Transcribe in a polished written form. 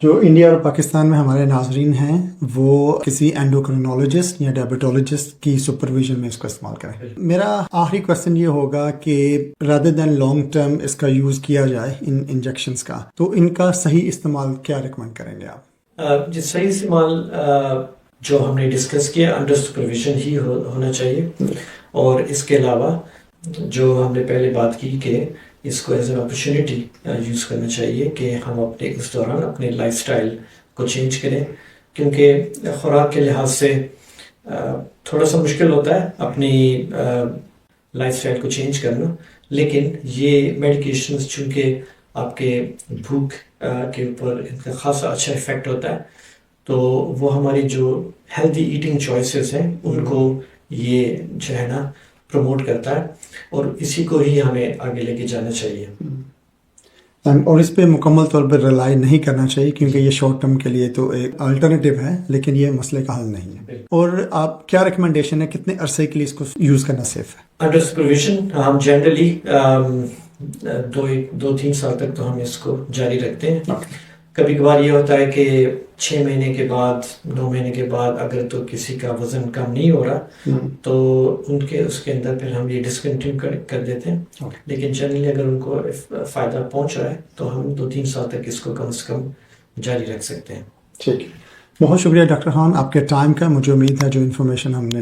جو انڈیا اور پاکستان میں ہمارے ناظرین ہیں وہ کسی اینڈوکرینولوجسٹ یا ڈائبٹولوجسٹ کی سپرویژن میں اس کو استعمال کریں. میرا آخری کویسچن یہ ہوگا کہ رادر دین لانگ ٹرم اس کا یوز کیا جائے ان انجیکشنز کا، تو ان کا صحیح استعمال کیا ریکمینڈ کریں گے آپ؟ جی، صحیح استعمال جو ہم نے ڈسکس کیا انڈر سپرویژن ہی ہونا چاہیے. اور اس کے علاوہ جو ہم نے پہلے بات کی کہ اس کو ایز این اپرچونیٹی یوز کرنا چاہیے کہ ہم اپنے اس دوران اپنے لائف سٹائل کو چینج کریں، کیونکہ خوراک کے لحاظ سے تھوڑا سا مشکل ہوتا ہے اپنی لائف سٹائل کو چینج کرنا، لیکن یہ میڈیکیشنز چونکہ آپ کے بھوک کے اوپر ان کا خاصا اچھا افیکٹ ہوتا ہے، تو وہ ہماری جو ہیلدی ایٹنگ چوائسیز ہیں ان کو یہ جو ہے نا پروموٹ کرتا ہے، اور اسی کو ہی ہمیں آگے لے کے جانا چاہیے. اور اس پہ مکمل طور پر ریلائی نہیں کرنا چاہیے، کیونکہ یہ شارٹ ٹرم کے لیے تو ایک الٹرنیٹیو ہے لیکن یہ مسئلے کا حل نہیں ہے. اور آپ کیا ریکمنڈیشن ہے کتنے عرصے کے لیے اس کو یوز کرنا سیف ہے؟ انڈر سپرویژن ہم جنرلی 2-3 سال تک تو ہم اس کو جاری رکھتے ہیں. کبھی کبھار یہ ہوتا ہے کہ 6 مہینے کے بعد 9 مہینے کے بعد اگر تو کسی کا وزن کم نہیں ہو رہا تو اس کے اندر پھر ہم یہ ڈسکنٹینیو کر دیتے ہیں. لیکن جنرلی اگر ان کو فائدہ پہنچ رہا ہے تو ہم 2-3 سال تک اس کو کم سے کم جاری رکھ سکتے ہیں. ٹھیک ہے، بہت شکریہ ڈاکٹر خان آپ کے ٹائم کا. مجھے امید ہے جو انفارمیشن ہم نے